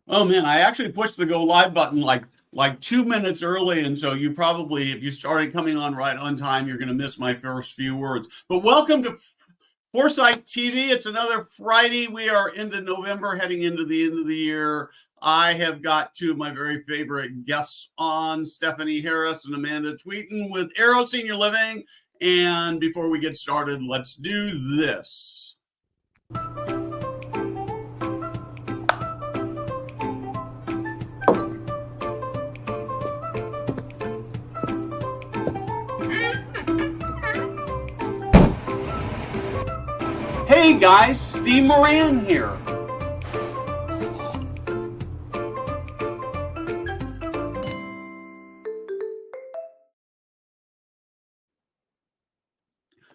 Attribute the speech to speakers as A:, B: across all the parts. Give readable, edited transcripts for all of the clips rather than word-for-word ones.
A: Oh man, I actually pushed the go live button like 2 minutes early, and so you probably, if you started coming on right on time, you're going to miss my first few words. But welcome to Foresight TV. It's another Friday. We are into November, heading into the end of the year. I have got two of my very favorite guests on, Stephanie Harris and Amanda Tweten with Arrow Senior Living. And before we get started, let's do this. Hey guys, Steve Moran here.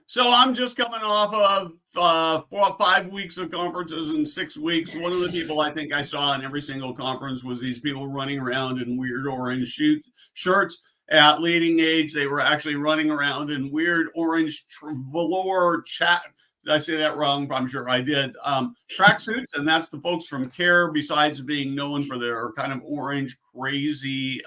A: So I'm just coming off of 4 or 5 weeks of conferences in 6 weeks. One of the people I think I saw in every single conference was these people running around in weird orange shirts. At leading age, they were actually running around in weird orange velour chat. Did I say that wrong? I'm sure I did. Tracksuits, and that's the folks from KARE, besides being known for their kind of orange, crazy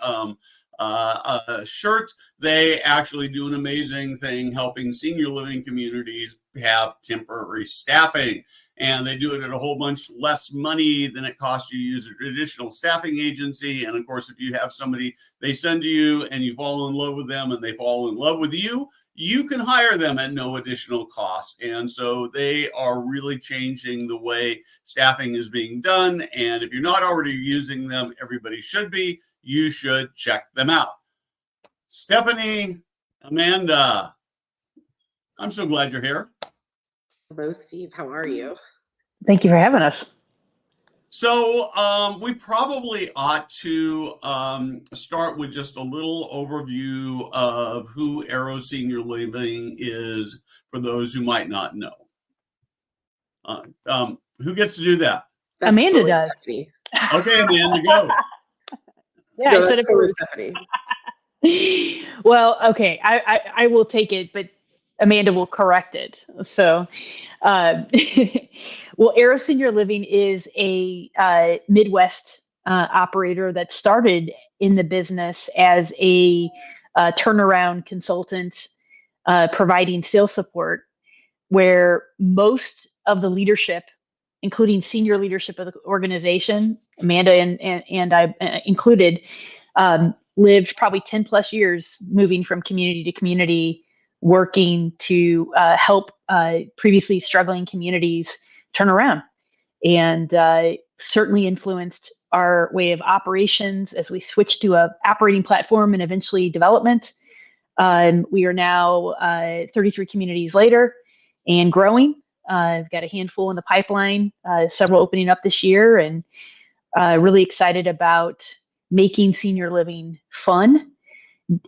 A: shirt. They actually do an amazing thing helping senior living communities have temporary staffing. And they do it at a whole bunch less money than it costs you to use a traditional staffing agency. And of course, if you have somebody they send to you and you fall in love with them and they fall in love with you, you can hire them at no additional cost. And so they are really changing the way staffing is being done. And if you're not already using them, everybody should be. You should check them out. Stephanie, Amanda, I'm so glad you're here.
B: Hello, Steve. How are you?
C: Thank you for having us.
A: So we probably ought to start with just a little overview of who Arrow Senior Living is for those who might not know. Who gets to do that?
C: That's Amanda does.
B: Stephanie.
A: Okay, Amanda, go.
C: Yeah,
B: no, that's totally Stephanie.
C: Well, okay, I will take it, but Amanda will correct it. So, well, Arrow Senior Living is a Midwest operator that started in the business as a turnaround consultant, providing sales support, where most of the leadership, including senior leadership of the organization, Amanda and I included, lived probably 10 plus years moving from community to community, working to help previously struggling communities turn around, and certainly influenced our way of operations as we switched to a operating platform and eventually development. We are now 33 communities later and growing. I've got a handful in the pipeline, several opening up this year, and really excited about making senior living fun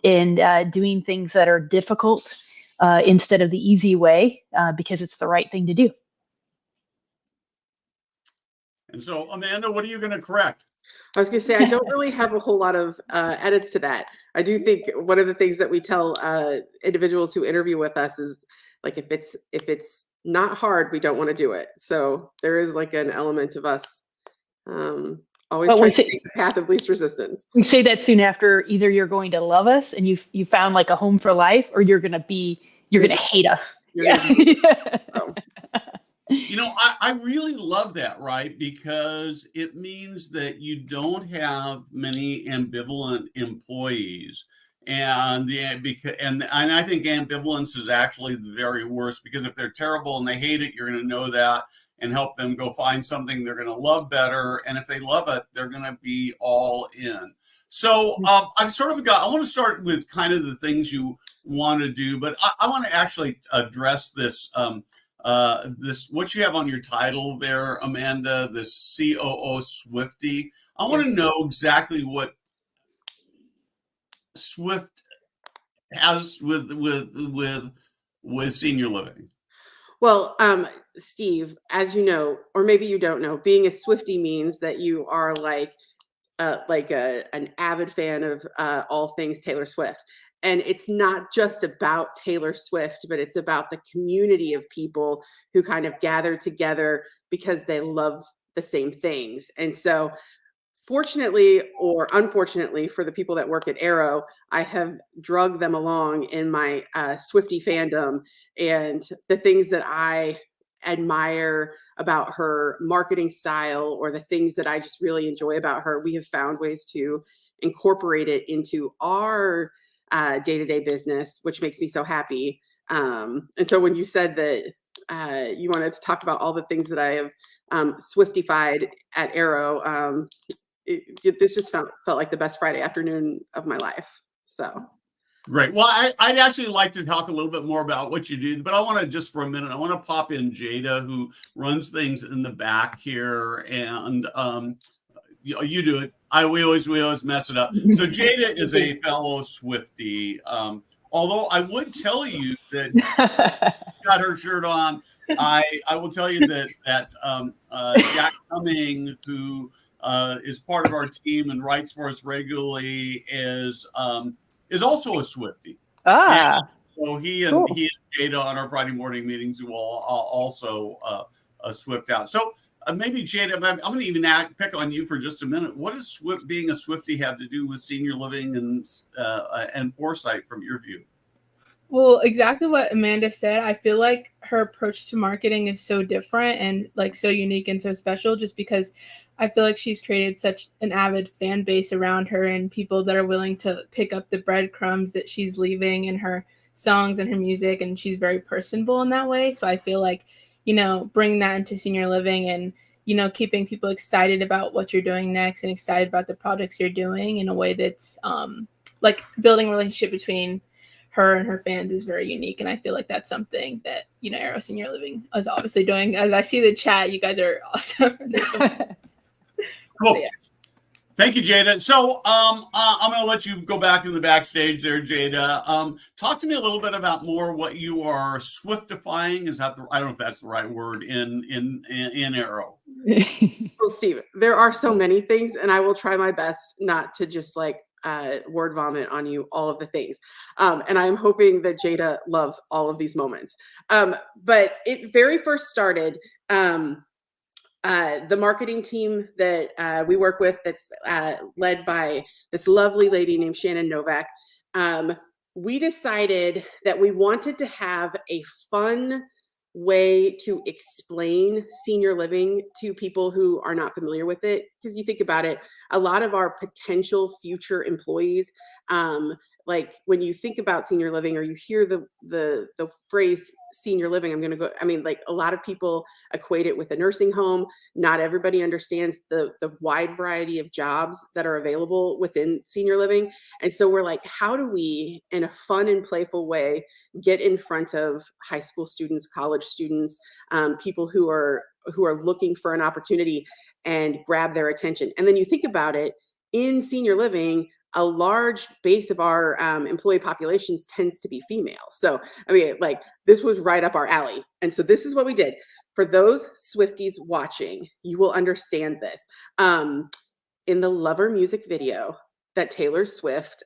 C: and doing things that are difficult instead of the easy way, because it's the right thing to do.
A: And so, Amanda, what are you going to correct?
B: I was going to say, I don't really have a whole lot of edits to that. I do think one of the things that we tell individuals who interview with us is, like, if it's not hard, we don't want to do it. So there is like an element of us always trying to take the path of least resistance.
C: We say that soon after either you're going to love us and you found like a home for life, or you're going to hate us.
A: So. You know, I really love that, right? Because it means that you don't have many ambivalent employees. And I think ambivalence is actually the very worst, because if they're terrible and they hate it, you're going to know that and help them go find something they're going to love better. And if they love it, they're going to be all in. So I want to start with kind of the things you want to do, but I want to actually address this, what you have on your title there, Amanda, this COO Swifty. I want to know exactly what Swift has with senior living.
B: Well, Steve, as you know, or maybe you don't know, being a Swiftie means that you are like an avid fan of all things Taylor Swift. And it's not just about Taylor Swift, but it's about the community of people who kind of gather together because they love the same things. And so fortunately or unfortunately for the people that work at Arrow, I have drugged them along in my Swiftie fandom and the things that I admire about her marketing style or the things that I just really enjoy about her. We have found ways to incorporate it into our day-to-day business, which makes me so happy. And so when you said that you wanted to talk about all the things that I have Swiftified at Arrow, this just felt like the best Friday afternoon of my life. So
A: great. Well, I'd actually like to talk a little bit more about what you do, but I want to just for a minute, I want to pop in Jada, who runs things in the back here, and you do it. We always mess it up. So Jada is a fellow Swiftie. Although I would tell you that got her shirt on. I will tell you that Jack Cumming, who is part of our team and writes for us regularly, is also a Swiftie.
C: Ah,
A: and so he and Jada on our Friday morning meetings will also Swift out. So maybe Jada, I'm going to even pick on you for just a minute. What does being a Swiftie have to do with senior living and Foresight from your view?
D: Well, exactly what Amanda said. I feel like her approach to marketing is so different and like so unique and so special just because I feel like she's created such an avid fan base around her and people that are willing to pick up the breadcrumbs that she's leaving in her songs and her music. And she's very personable in that way. So I feel like, bringing that into senior living and, keeping people excited about what you're doing next and excited about the projects you're doing in a way that's like building a relationship between her and her fans is very unique. And I feel like that's something that, Arrow Senior Living is obviously doing. As I see the chat, you guys are awesome.
A: Cool. Yeah. Thank you, Jada. So I'm going to let you go back in the backstage there, Jada. Talk to me a little bit about more what you are Swiftifying. Is that I don't know if that's the right word in Arrow.
B: Well, Steve, there are so many things, and I will try my best not to just word vomit on you all of the things. And I'm hoping that Jada loves all of these moments. But it very first started, the marketing team that we work with that's led by this lovely lady named Shannon Novak. We decided that we wanted to have a fun way to explain senior living to people who are not familiar with it. Because you think about it, a lot of our potential future employees, like when you think about senior living or you hear the phrase senior living, a lot of people equate it with a nursing home. Not everybody understands the wide variety of jobs that are available within senior living. And so we're like, how do we, in a fun and playful way, get in front of high school students, college students, people who are looking for an opportunity and grab their attention? And then you think about it, in senior living, a large base of our employee populations tends to be female. So, this was right up our alley. And so this is what we did. For those Swifties watching, you will understand this. In the Lover music video that Taylor Swift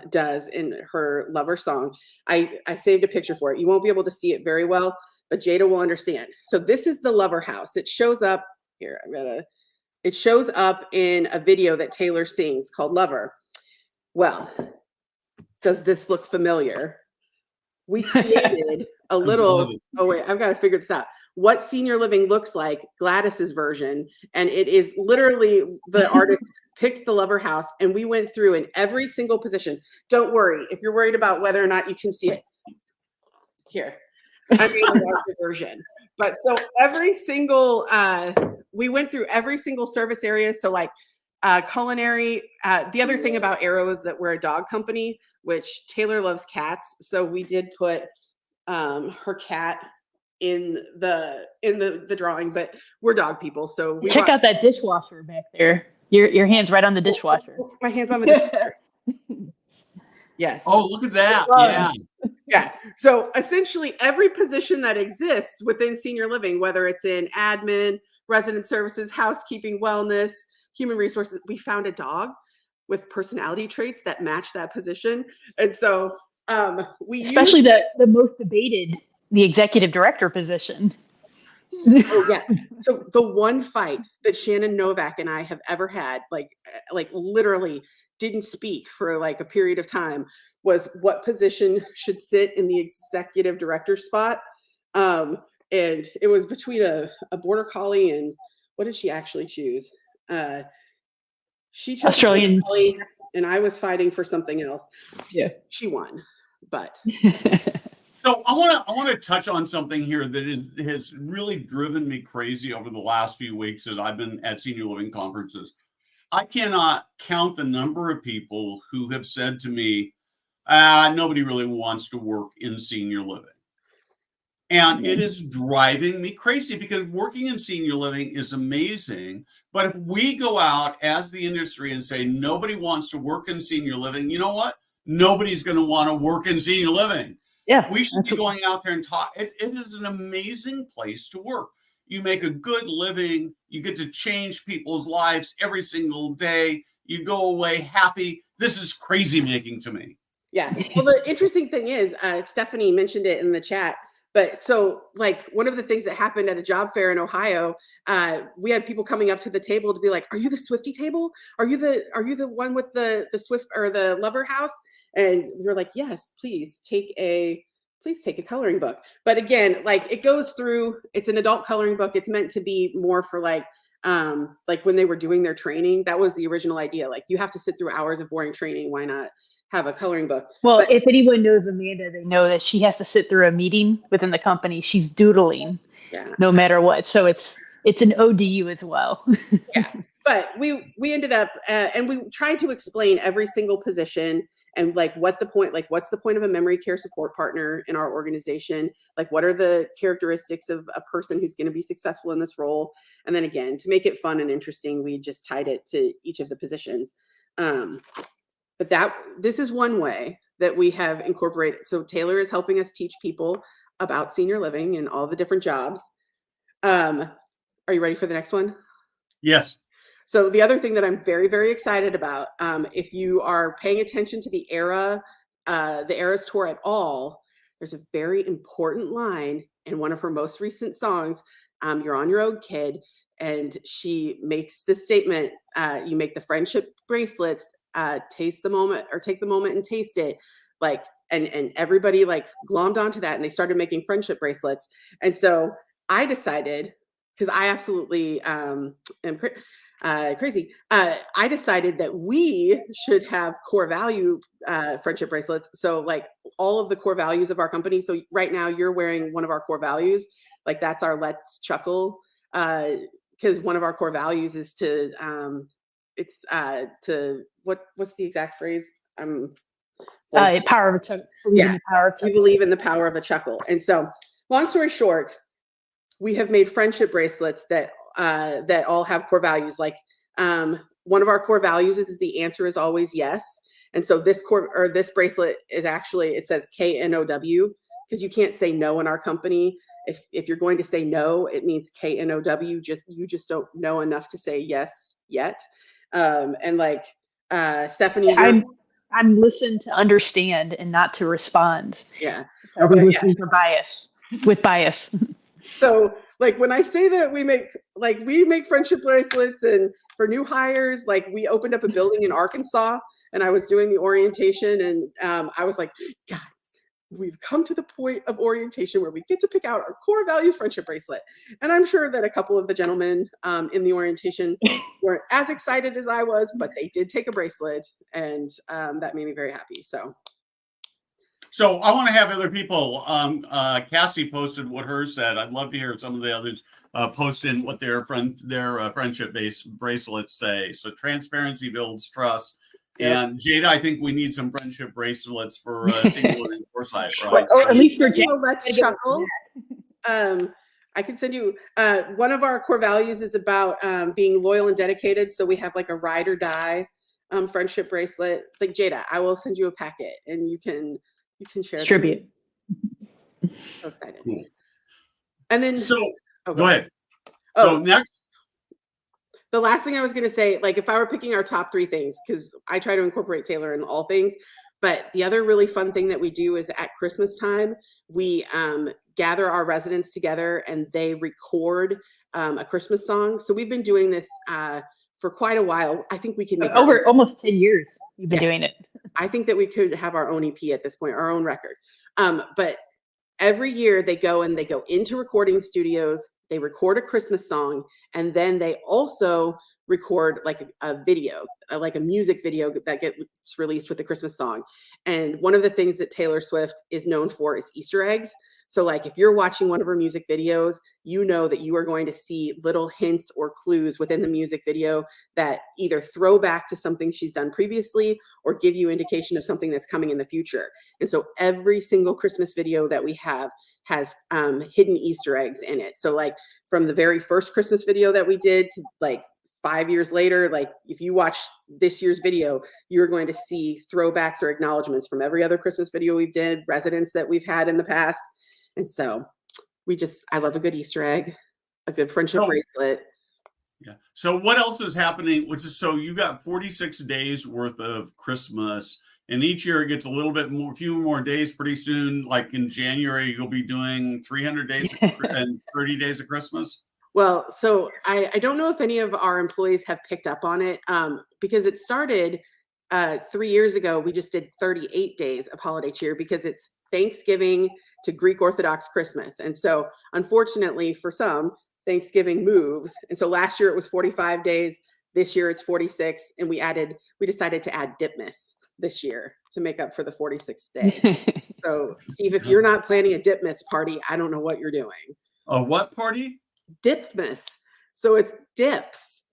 B: does in her Lover song, I saved a picture for it. You won't be able to see it very well, but Jada will understand. So this is the Lover house. It shows up here. It shows up in a video that Taylor sings called Lover. Well, does this look familiar? We created a little, I've got to figure this out. What senior living looks like, Gladys's version. And it is literally the artist picked the Lover house and we went through in every single position. Don't worry if you're worried about whether or not you can see it. Here, I made a larger version. But so every single, we went through every single service area. So culinary. The other thing about Arrow is that we're a dog company, which Taylor loves cats. So we did put her cat in the drawing, but we're dog people. So we
C: check out that dishwasher back there. Your hand's right on the dishwasher.
B: My hand's on the dishwasher. Yes.
A: Oh, look at that. Yeah.
B: Yeah. So essentially every position that exists within senior living, whether it's in admin, resident services, housekeeping, wellness, human resources, we found a dog with personality traits that match that position. And so
C: especially the most debated, the executive director position.
B: Oh yeah. So the one fight that Shannon Novak and I have ever had, like literally didn't speak for like a period of time, was what position should sit in the executive director spot. And it was between a border collie and what did she actually choose? She chose
C: Australian.
B: Border Collie, and I was fighting for something else.
C: Yeah.
B: She won, but
A: So I want to touch on something here that has really driven me crazy over the last few weeks as I've been at senior living conferences. I cannot count the number of people who have said to me, nobody really wants to work in senior living. And it is driving me crazy because working in senior living is amazing. But if we go out as the industry and say nobody wants to work in senior living, you know what? Nobody's going to want to work in senior living.
C: Yeah,
A: we should be going out there and talk. It is an amazing place to work. You make a good living. You get to change people's lives every single day. You go away happy. This is crazy making to me.
B: Yeah. Well, the interesting thing is, Stephanie mentioned it in the chat. But so like one of the things that happened at a job fair in Ohio, we had people coming up to the table to be like, are you the Swifty table? Are you the one with the Swift or the Lover House? And we were like, yes, please take a coloring book. But again, like it goes through, it's an adult coloring book. It's meant to be more for like when they were doing their training, that was the original idea. Like you have to sit through hours of boring training. Why not have a coloring book?
C: Well, if anyone knows Amanda, they know that she has to sit through a meeting within the company. She's doodling, no matter what. So it's an ODU as well.
B: Yeah, but we ended up and we tried to explain every single position and like what's the point of a memory care support partner in our organization? Like what are the characteristics of a person who's going to be successful in this role? And then again, to make it fun and interesting, we just tied it to each of the positions. But this is one way that we have incorporated. So Taylor is helping us teach people about senior living and all the different jobs. Are you ready for the next one?
A: Yes.
B: So the other thing that I'm very, very excited about, if you are paying attention to the Eras tour at all, there's a very important line in one of her most recent songs, You're on Your Own, Kid. And she makes this statement, you make the friendship bracelets, taste the moment or take the moment and taste it. Like, and everybody like glommed onto that and they started making friendship bracelets. And so I decided, because I absolutely am crazy, I decided that we should have core value friendship bracelets. So like all of the core values of our company. So right now you're wearing one of our core values. Like that's our Let's Chuckle. Because one of our core values is to what's the exact phrase?
C: Power of a chuckle.
B: Yeah, we believe in the power of a chuckle. And so, long story short, we have made friendship bracelets that all have core values. Like one of our core values is the answer is always yes. And so this bracelet is actually, it says KNOW, because you can't say no in our company. If you're going to say no, it means KNOW. You just don't know enough to say yes yet. And like Stephanie,
C: I'm listening to understand and not to respond.
B: Yeah.
C: So we're listening for bias with bias.
B: So like when I say that we make friendship bracelets and for new hires, like we opened up a building in Arkansas and I was doing the orientation and I was like, guys, we've come to the point of orientation where we get to pick out our core values friendship bracelet. And I'm sure that a couple of the gentlemen in the orientation weren't as excited as I was, but they did take a bracelet and that made me very happy. So
A: I want to have other people. Cassie posted what hers said. I'd love to hear some of the others post in what their friendship-based bracelets say. So transparency builds trust. Yep. And Jada, I think we need some friendship bracelets for single living Foresight, right?
B: Or at least for Jada. Let's Chuckle. I can send you one of our core values is about being loyal and dedicated. So we have like a ride or die friendship bracelet. It's like Jada, I will send you a packet and you can share.
C: Distribute.
B: So excited.
A: Cool.
B: And then
A: go ahead. So next.
B: The last thing I was going to say, like if I were picking our top 3 things, because I try to incorporate Taylor in all things, But the other really fun thing that we do is at Christmas time, we gather our residents together and they record a Christmas song. So we've been doing this for quite a while. I think we can make
C: over almost 10 years you've been doing it.
B: I think that we could have our own EP at this point, our own record. But every year they go into recording studios, they record a Christmas song, and then they also record like a video, like a music video that gets released with the Christmas song. And one of the things that Taylor Swift is known for is Easter eggs. So like if you're watching one of her music videos, you know that you are going to see little hints or clues within the music video that either throw back to something she's done previously or give you indication of something that's coming in the future. And so every single Christmas video that we have has hidden Easter eggs in it. So like from the very first Christmas video that we did to like 5 years later, like if you watch this year's video, you're going to see throwbacks or acknowledgments from every other Christmas video we've did, residents that we've had in the past. And so I love a good Easter egg, a good friendship bracelet.
A: Yeah. So what else is happening? So you got 46 days worth of Christmas, and each year it gets a little bit more, few more days. Pretty soon, like in January, you'll be doing 300 days and 30 days of Christmas.
B: Well, so I don't know if any of our employees have picked up on it because it started 3 years ago. We just did 38 days of holiday cheer because it's Thanksgiving to Greek Orthodox Christmas. And so unfortunately for some, Thanksgiving moves. And so last year it was 45 days. This year it's 46. And we decided to add Dipmas this year to make up for the 46th day. So Steve, if you're not planning a Dipmas party, I don't know what you're doing.
A: A what party?
B: Dipmas. So it's dips.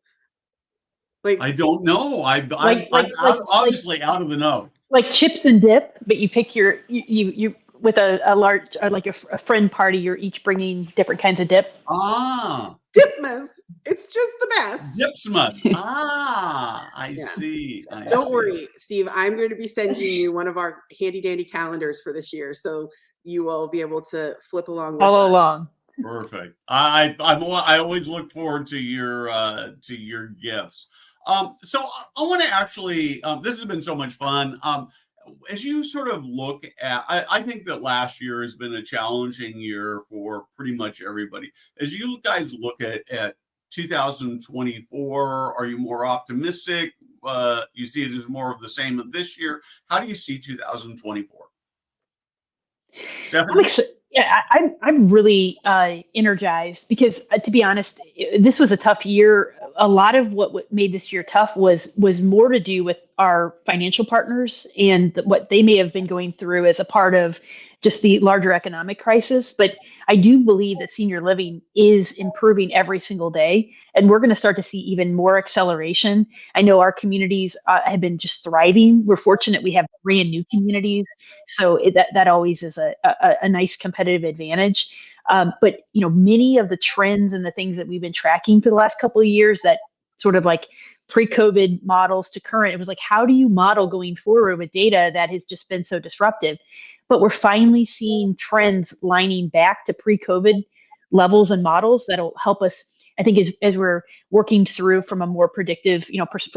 B: Like
A: I don't know. I'm obviously out of the know.
C: Like chips and dip, but you pick you with a large like a friend party. You're each bringing different kinds of dip.
B: Dipmas. It's just the best.
A: Dipsmas. I see.
B: Don't worry, Steve. I'm going to be sending you one of our handy dandy calendars for this year, so you will be able to flip along.
C: Along.
A: Perfect. I always look forward to your gifts. So I want to actually, this has been so much fun. As you sort of look at, I think that last year has been a challenging year for pretty much everybody. As you guys look at 2024, are you more optimistic? You see it as more of the same of this year. How do you see 2024? Stephanie?
C: I'm really energized because, to be honest, this was a tough year. A lot of what made this year tough was more to do with our financial partners and what they may have been going through as a part of just the larger economic crisis. But I do believe that senior living is improving every single day, and we're going to start to see even more acceleration. I know our communities have been just thriving. We're fortunate we have brand new communities, so that always is a nice competitive advantage. But many of the trends and the things that we've been tracking for the last couple of years, that sort of like pre-COVID models to current, it was like, how do you model going forward with data that has just been so disruptive? But we're finally seeing trends lining back to pre-COVID levels and models that'll help us, I think, as we're working through from a more predictive,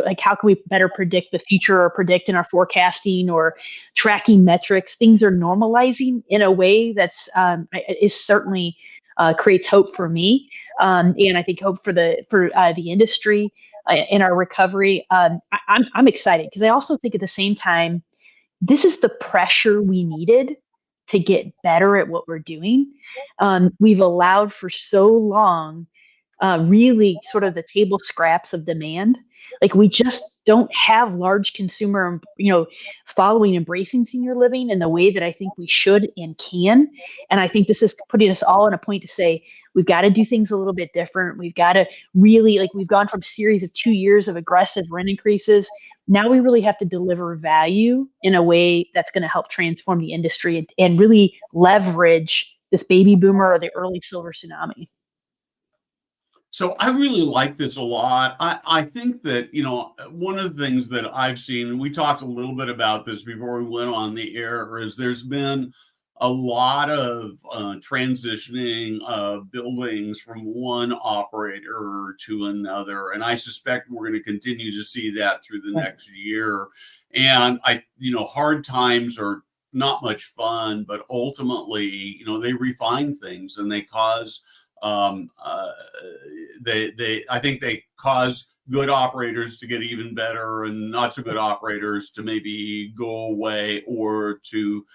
C: like how can we better predict the future or predict in our forecasting or tracking metrics? Things are normalizing in a way that's is certainly creates hope for me, and I think hope for the industry in our recovery. I'm excited because I also think at the same time, this is the pressure we needed to get better at what we're doing. We've allowed for so long, really sort of the table scraps of demand. Like we just don't have large consumer, following embracing senior living in the way that I think we should and can. And I think this is putting us all in a point to say, we've got to do things a little bit different. We've got to really, we've gone from series of 2 years of aggressive rent increases. Now we really have to deliver value in a way that's going to help transform the industry and really leverage this baby boomer or the early silver tsunami.
A: So I really like this a lot. I think that, one of the things that I've seen, and we talked a little bit about this before we went on the air, is there's been a lot of transitioning of buildings from one operator to another. And I suspect we're going to continue to see that through the next year. And hard times are not much fun, but ultimately, they refine things and they cause, I think they cause good operators to get even better and not so good operators to maybe go away or to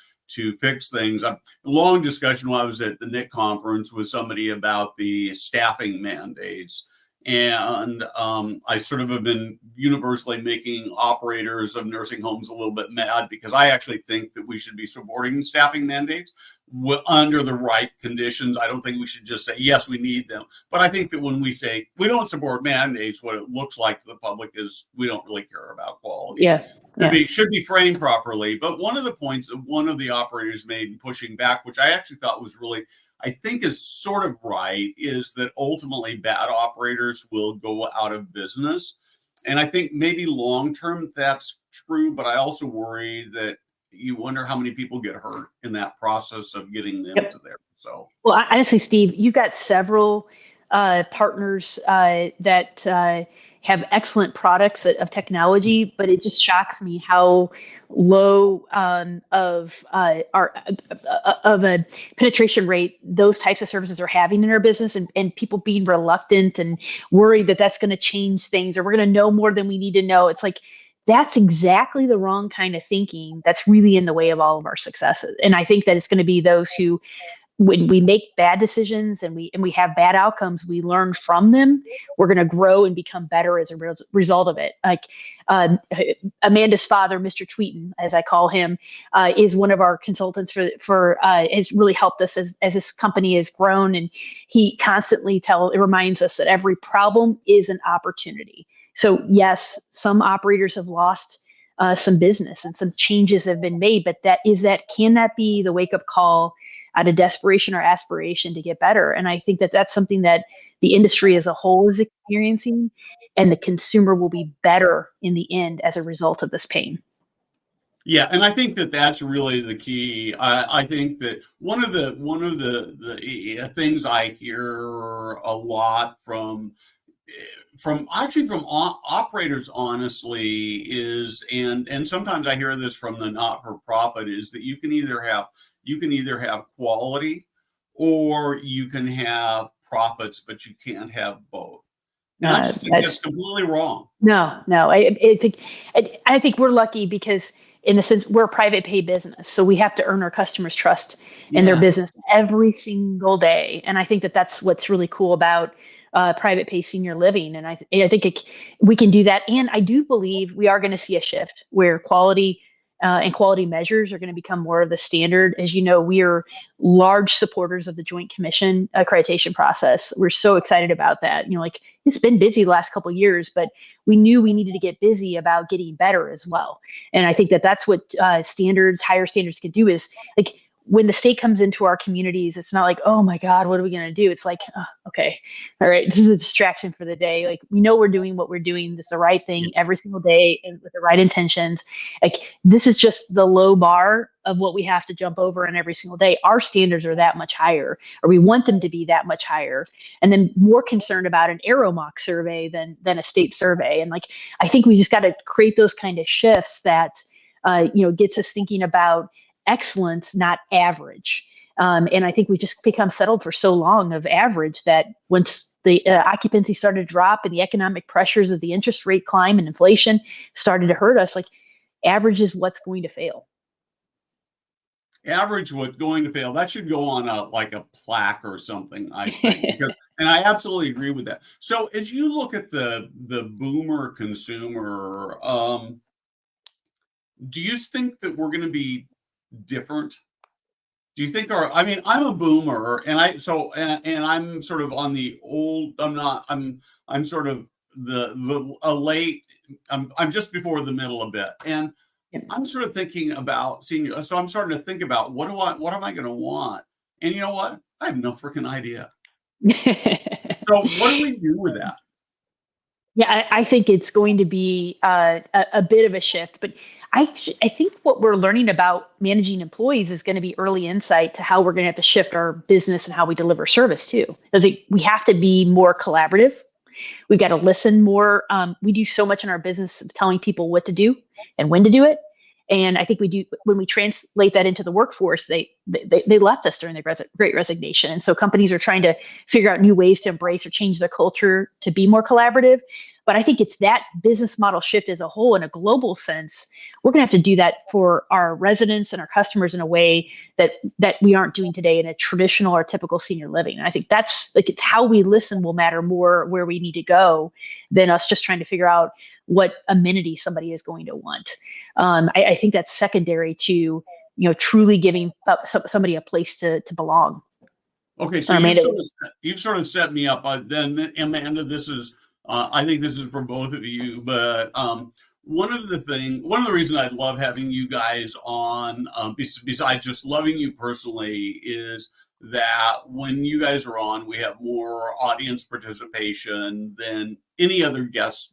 A: fix things. A long discussion while I was at the NIC conference with somebody about the staffing mandates. And I sort of have been universally making operators of nursing homes a little bit mad because I actually think that we should be supporting staffing mandates under the right conditions. I don't think we should just say, yes, we need them. But I think that when we say we don't support mandates, what it looks like to the public is we don't really care about quality.
C: Yeah.
A: Should be framed properly. But one of the points that one of the operators made in pushing back, which I actually thought was really, I think is sort of right, is that ultimately bad operators will go out of business. And I think maybe long-term that's true, but I also worry that you wonder how many people get hurt in that process of getting them to there. So,
C: well, honestly, Steve, you've got several partners that have excellent products of technology, but it just shocks me how low of a penetration rate those types of services are having in our business, and people being reluctant and worried that that's going to change things or we're going to know more than we need to know. It's like, that's exactly the wrong kind of thinking that's really in the way of all of our successes. And I think that it's going to be those who, when we make bad decisions and we have bad outcomes, we learn from them. We're going to grow and become better as a result of it. Like Amanda's father, Mr. Tweten, as I call him, is one of our consultants for has really helped us as this company has grown. And he constantly reminds us that every problem is an opportunity. So yes, some operators have lost some business and some changes have been made, but can that be the wake-up call out of desperation or aspiration to get better? And I think that that's something that the industry as a whole is experiencing, and the consumer will be better in the end as a result of this pain.
A: Yeah, and I think that that's really the key. I think that one of the things I hear a lot from operators, honestly, is, and sometimes I hear this from the not-for-profit, is that you can either have quality or you can have profits, but you can't have both. And I just think that's completely wrong.
C: No. I think we're lucky because, in a sense, we're a private pay business, so we have to earn our customers' trust in their business every single day. And I think that that's what's really cool about private pay senior living. And I think we can do that. And I do believe we are going to see a shift where quality and quality measures are going to become more of the standard. As you know, we are large supporters of the Joint Commission accreditation process. We're so excited about that. It's been busy the last couple of years, but we knew we needed to get busy about getting better as well. And I think that that's what higher standards can do, is like, when the state comes into our communities, it's not like, oh my God, what are we going to do? It's like, okay, all right, this is a distraction for the day. Like, we know we're doing what we're doing. This is the right thing every single day and with the right intentions. Like, this is just the low bar of what we have to jump over in every single day. Our standards are that much higher, or we want them to be that much higher. And then more concerned about an AeroMock survey than a state survey. And like, I think we just got to create those kind of shifts that, gets us thinking about excellence, not average. And I think we just become settled for so long of average that once the occupancy started to drop and the economic pressures of the interest rate climb and inflation started to hurt us, like, average is what's going to fail.
A: Average what's going to fail. That should go on a plaque or something, I think, and I absolutely agree with that. So as you look at the boomer consumer, do you think that we're going to be different? Do you think I'm a boomer, and I'm sort of on the old, I'm sort of late, I'm just before the middle a bit. And I'm sort of thinking about senior. So I'm starting to think about what am I going to want? And you know what? I have no freaking idea. So what do we do with that?
C: Yeah, I think it's going to be a bit of a shift, but I think what we're learning about managing employees is going to be early insight to how we're going to have to shift our business and how we deliver service too. Because we have to be more collaborative. We've got to listen more. We do so much in our business of telling people what to do and when to do it. And I think we do, when we translate that into the workforce, they left us during the Great Resignation. And so companies are trying to figure out new ways to embrace or change their culture to be more collaborative. But I think it's that business model shift as a whole in a global sense. We're going to have to do that for our residents and our customers in a way that we aren't doing today in a traditional or typical senior living. And I think that's like, it's how we listen will matter more where we need to go than us just trying to figure out what amenity somebody is going to want. I think that's secondary to, truly giving somebody a place to belong.
A: Okay, so you've sort of set me up. Then Amanda, this is I think this is for both of you, but one of the reasons I love having you guys on, besides just loving you personally, is that when you guys are on, we have more audience participation than any other guest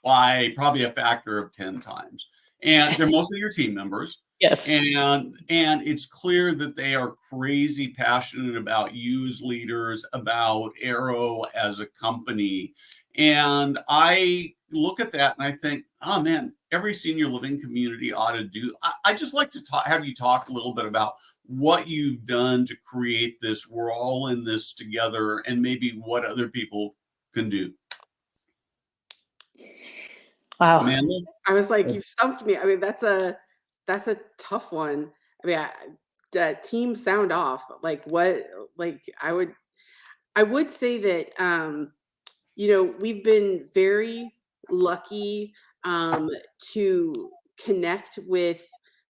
A: by probably a factor of 10 times. And they're mostly your team members.
C: Yes.
A: And it's clear that they are crazy passionate about you as leaders, about Arrow as a company. And I look at that and I think, oh man, every senior living community ought to do. I just like to have you talk a little bit about what you've done to create this. We're all in this together, and maybe what other people can do.
C: Wow.
A: Amanda?
B: I was like, you've stumped me. I mean, that's a tough one. I mean, team sound off. Like what? Like I would say that. We've been very lucky to connect with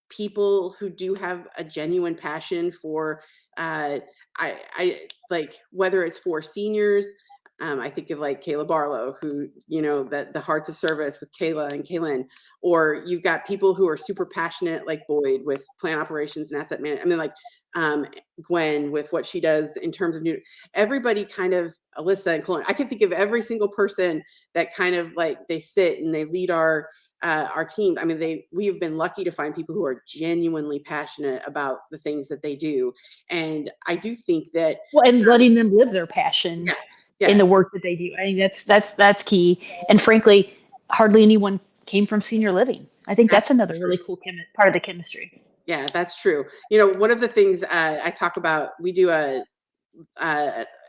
B: people who do have a genuine passion for, I like, whether it's for seniors. I think of like Kayla Barlow, who, the Hearts of Service with Kayla and Kaylin, or you've got people who are super passionate, like Boyd with plant operations and asset management. I mean, like Gwen with what she does in terms of everybody kind of, Alyssa and Colin. I can think of every single person that kind of like they sit and they lead our team. I mean, we have been lucky to find people who are genuinely passionate about the things that they do. And I do think that,
C: well, and letting them live their passion.
B: Yeah.
C: In the work that they do. I think that's key. And frankly, hardly anyone came from senior living. I think that's another really cool part of the chemistry.
B: Yeah, that's true. One of the things I talk about, we do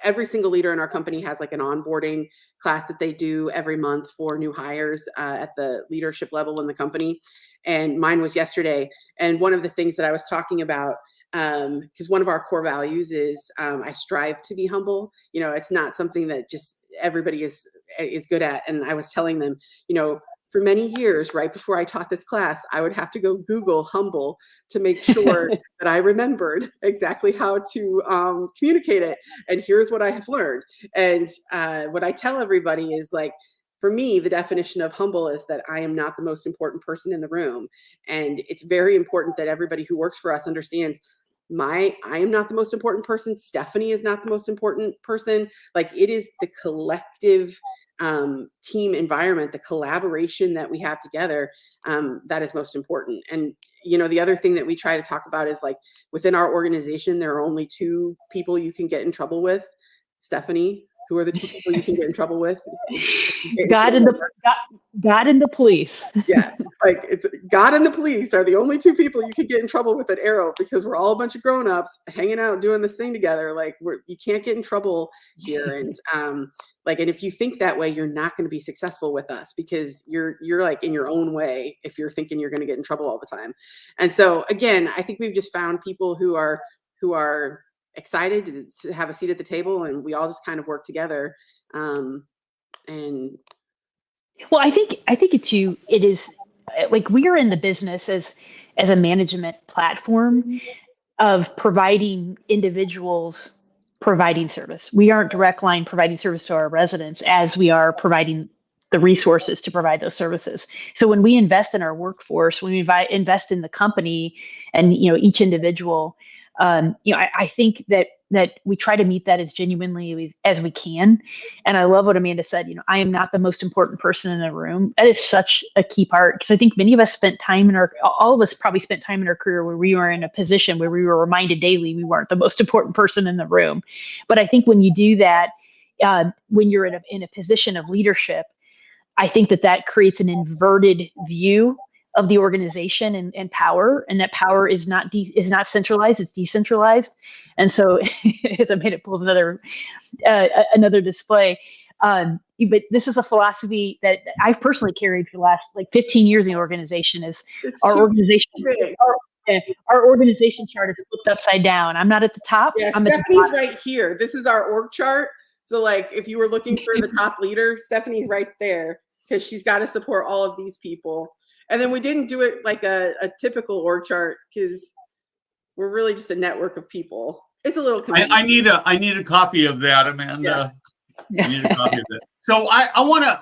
B: every single leader in our company has like an onboarding class that they do every month for new hires at the leadership level in the company. And mine was yesterday. And one of the things that I was talking about, because one of our core values is I strive to be humble. It's not something that just everybody is good at. And I was telling them, for many years, right before I taught this class, I would have to go Google humble to make sure that I remembered exactly how to communicate it. And here's what I have learned. And what I tell everybody is like, for me, the definition of humble is that I am not the most important person in the room. And it's very important that everybody who works for us understands I am not the most important person. Stephanie is not the most important person. Like, it is the collective team environment, the collaboration that we have together, that is most important. And, the other thing that we try to talk about is like within our organization, there are only two people you can get in trouble with. Stephanie, who are the two people you can get in trouble with?
C: God and the police.
B: Yeah, like it's God and the police are the only two people you can get in trouble with at Arrow, because we're all a bunch of grown-ups hanging out doing this thing together. Like you can't get in trouble here. And and if you think that way, you're not going to be successful with us, because you're like in your own way if you're thinking you're going to get in trouble all the time. And so again, I think we've just found people who are excited to have a seat at the table, and we all just kind of work together.
C: Well, I think it is like we are in the business as a management platform of providing individuals providing service. We aren't direct line providing service to our residents as we are providing the resources to provide those services. So when we invest in our workforce, when we invest in the company and each individual, I think that we try to meet that as genuinely as we can. And I love what Amanda said, I am not the most important person in the room. That is such a key part, because I think many of us all of us probably spent time in our career where we were in a position where we were reminded daily we weren't the most important person in the room. But I think when you do that, when you're in a position of leadership, I think that creates an inverted view of the organization and power, and that power is not centralized, it's decentralized. And so as Amanda pulls another display, but this is a philosophy that I've personally carried for the last 15 years in the organization. Is our organization chart is flipped upside down. I'm not at the top.
B: Yeah,
C: I'm
B: Stephanie's right here. This is our org chart. So if you were looking for the top leader, Stephanie's right there, because she's got to support all of these people. And then we didn't do it like a typical org chart, because we're really just a network of people. It's a little confusing.
A: I need a copy of that, Amanda. Yeah. I need a copy of that. So I want to,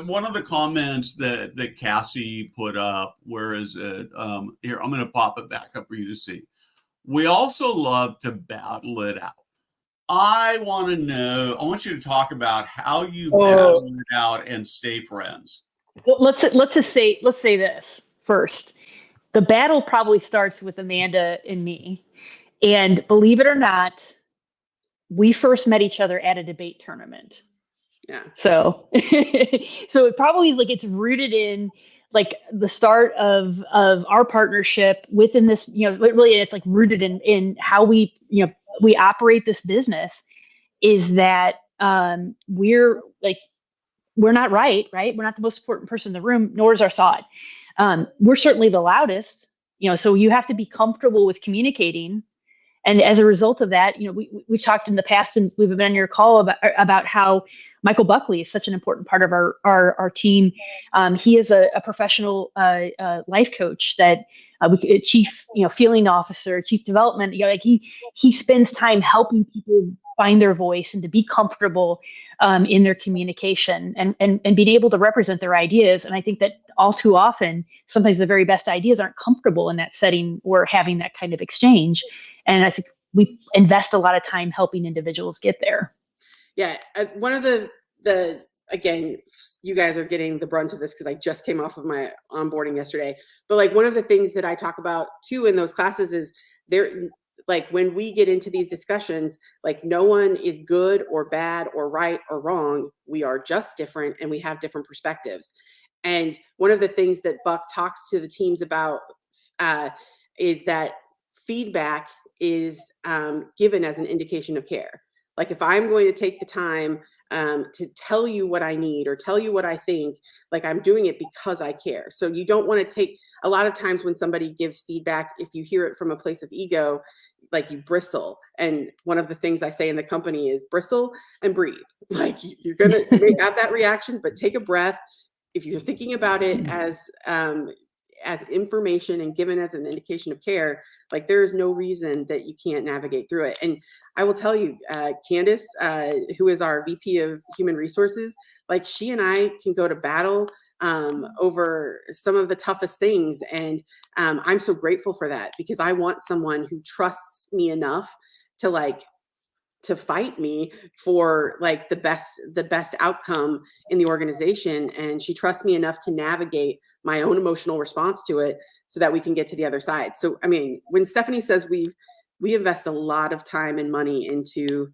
A: one of the comments that Cassie put up, where is it? Here, I'm going to pop it back up for you to see. We also love to battle it out. I want you to talk about how you battle it out and stay friends.
C: Well, let's say this first. The battle probably starts with Amanda and me. And believe it or not, we first met each other at a debate tournament.
B: Yeah.
C: So it probably it's rooted in the start of our partnership within this, really it's rooted in how we operate this business, is that we're not right? We're not the most important person in the room, nor is our thought. We're certainly the loudest, so you have to be comfortable with communicating. And as a result of that, we've talked in the past, and we've been on your call about how Michael Buckley is such an important part of our team. He is a professional life coach that chief feeling officer, chief development. He spends time helping people find their voice and to be comfortable in their communication and being able to represent their ideas. And I think that all too often, sometimes the very best ideas aren't comfortable in that setting or having that kind of exchange. And I think we invest a lot of time helping individuals get there.
B: Yeah. One of the again, you guys are getting the brunt of this because I just came off of my onboarding yesterday. But one of the things that I talk about too in those classes is when we get into these discussions, no one is good or bad or right or wrong. We are just different, and we have different perspectives. And one of the things that Buck talks to the teams about is that feedback is given as an indication of care. If I'm going to take the time to tell you what I need or tell you what I think, I'm doing it because I care. So you don't want to take, a lot of times when somebody gives feedback, if you hear it from a place of ego, you bristle. And one of the things I say in the company is bristle and breathe. You're going to have that reaction, but take a breath. If you're thinking about it as information and given as an indication of care, there is no reason that you can't navigate through it. And I will tell you, Candace, who is our VP of Human Resources, she and I can go to battle over some of the toughest things. And I'm so grateful for that, because I want someone who trusts me enough to fight me for the best outcome in the organization. And she trusts me enough to navigate my own emotional response to it so that we can get to the other side. So, I mean, when Stephanie says we invest a lot of time and money into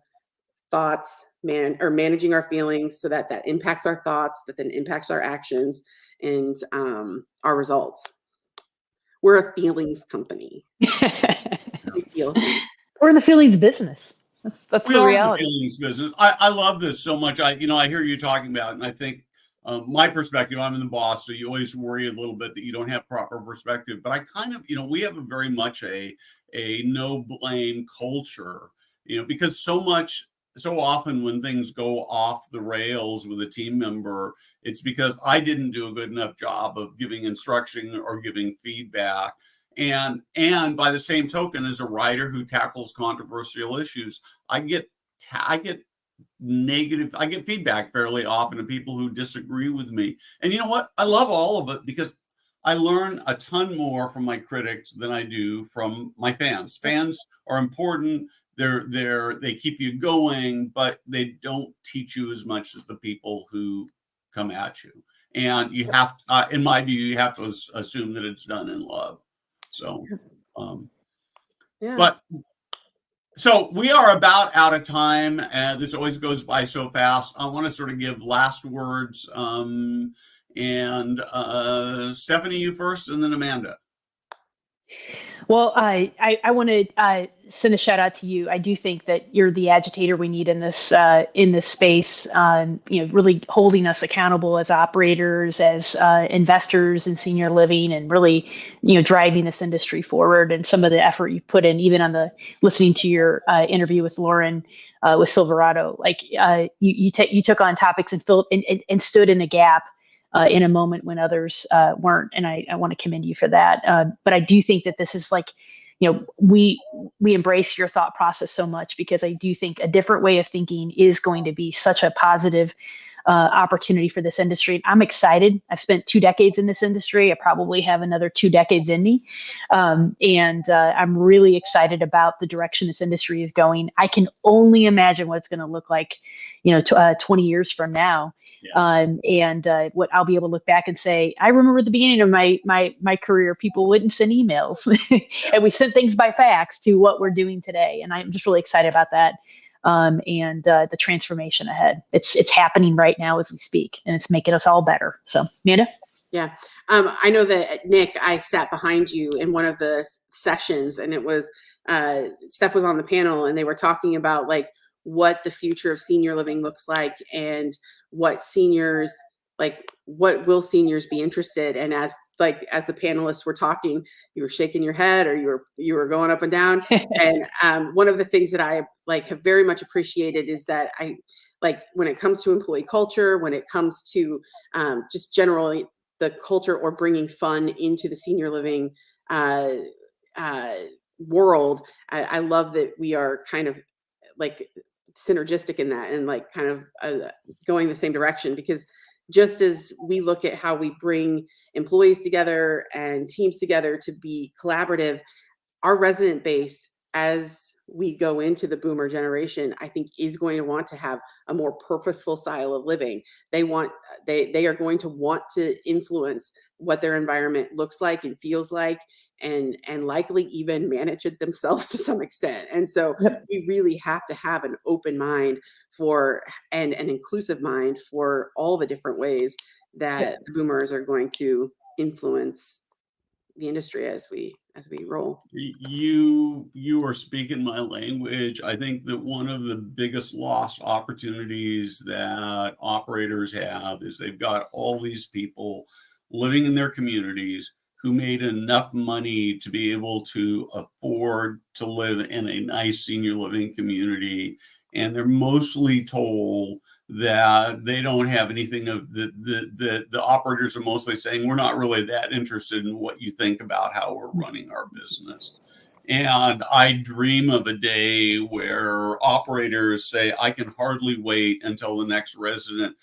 B: thoughts, managing our feelings so that impacts our thoughts, that then impacts our actions and our results. We're a feelings company. We feel things.
C: We're in the feelings business. That's the reality.
A: In the feelings business. I love this so much. I hear you talking about it, and I think my perspective, I'm in the boss, so you always worry a little bit that you don't have proper perspective. But I kind of, we have very much a no blame culture, because so often when things go off the rails with a team member, it's because I didn't do a good enough job of giving instruction or giving feedback. And by the same token, as a writer who tackles controversial issues, I get feedback fairly often of people who disagree with me. And you know what? I love all of it, because I learn a ton more from my critics than I do from my fans. Fans are important. They keep you going, but they don't teach you as much as the people who come at you. And you have, in my view, you have to assume that it's done in love. So,
B: Yeah.
A: but so we are about out of time. This always goes by so fast. I want to sort of give last words. And Stephanie, you first, and then Amanda.
C: Well, I want to send a shout out to you. I do think that you're the agitator we need in this space. Really holding us accountable as operators, as investors in senior living, and really, driving this industry forward. And some of the effort you've put in, even on the listening to your interview with Lauren with Silverado, like you took on topics and stood in the gap. In a moment when others weren't. And I want to commend you for that. But I do think that this is like, we embrace your thought process so much, because I do think a different way of thinking is going to be such a positive opportunity for this industry. I'm excited. I've spent 2 decades in this industry. I probably have another 2 decades in me. And I'm really excited about the direction this industry is going. I can only imagine what it's going to look like, 20 years from now. Yeah. And what I'll be able to look back and say, I remember at the beginning of my career, people wouldn't send emails and we sent things by fax, to what we're doing today. And I'm just really excited about that. And the transformation ahead. It's happening right now as we speak, and it's making us all better. So, Amanda?
B: Yeah. I know that, Nick, I sat behind you in one of the sessions, and it was, Steph was on the panel, and they were talking about like what the future of senior living looks like, and what will seniors be interested? And as the panelists were talking, you were shaking your head, or you were going up and down. And one of the things that I have very much appreciated is that when it comes to employee culture, when it comes to just generally the culture, or bringing fun into the senior living world, I love that we are kind of synergistic in that, and kind of going the same direction, because just as we look at how we bring employees together and teams together to be collaborative, our resident base, as we go into the boomer generation, I think is going to want to have a more purposeful style of living. They are going to want to influence what their environment looks like and feels like, and likely even manage it themselves to some extent. And so we really have to have an open mind and an inclusive mind for all the different ways that the boomers are going to influence the industry as we roll.
A: You are speaking my language. I think that one of the biggest lost opportunities that operators have is they've got all these people living in their communities who made enough money to be able to afford to live in a nice senior living community, and they're mostly told that they don't have anything of the operators are mostly saying, we're not really that interested in what you think about how we're running our business. And I dream of a day where operators say, I can hardly wait until the next resident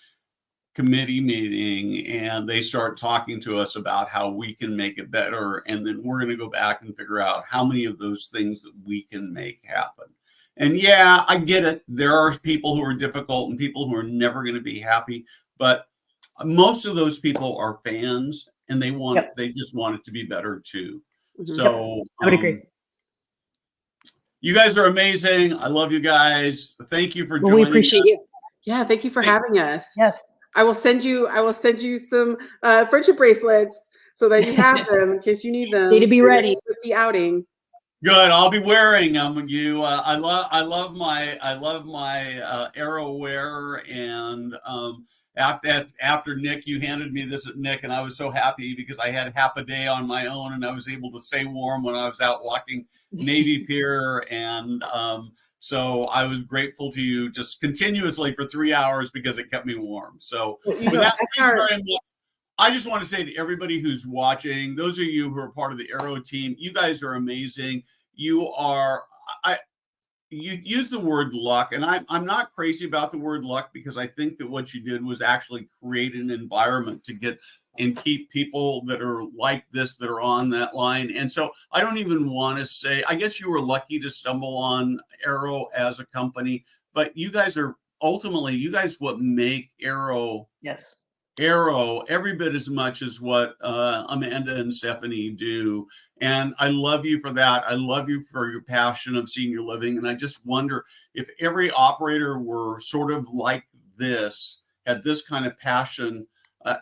A: committee meeting, and they start talking to us about how we can make it better. And then we're going to go back and figure out how many of those things that we can make happen. And yeah, I get it. There are people who are difficult and people who are never going to be happy, but most of those people are fans, and they just want it to be better too. So
C: I would agree.
A: You guys are amazing. I love you guys. Thank you for joining.
C: We appreciate you.
B: Yeah, thank you for having us.
C: Yes.
B: I will send you some friendship bracelets so that you have them in case you need them.
C: Stay to be ready
B: with the outing.
A: Good. I'll be wearing them. I love my Arrow wear, and after Nick, you handed me this at Nick, and I was so happy because I had half a day on my own, and I was able to stay warm when I was out walking Navy Pier, and so I was grateful to you just continuously for 3 hours because it kept me warm. So with that, thank you very much. I just want to say to everybody who's watching, those of you who are part of the Arrow team, you guys are amazing. you use the word luck, and I'm not crazy about the word luck, because I think that what you did was actually create an environment to get and keep people that are like this, that are on that line. And so I don't even want to say, I guess you were lucky to stumble on Arrow as a company, but you guys are ultimately, you guys what make Arrow
C: Yes.
A: every bit as much as what Amanda and Stephanie do. And I love you for that. I love you for your passion of senior living. And I just wonder if every operator were sort of like this, had this kind of passion,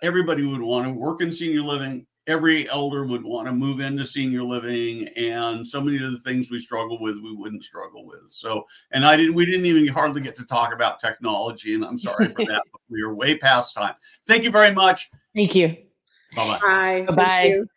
A: everybody would want to work in senior living. Every elder would want to move into senior living, and so many of the things we struggle with, we wouldn't struggle with. So, and we didn't even hardly get to talk about technology, and I'm sorry for that, but we are way past time. Thank you very much.
C: Thank you.
A: Bye-bye.
B: Bye.
C: Bye-bye.
B: Thank you.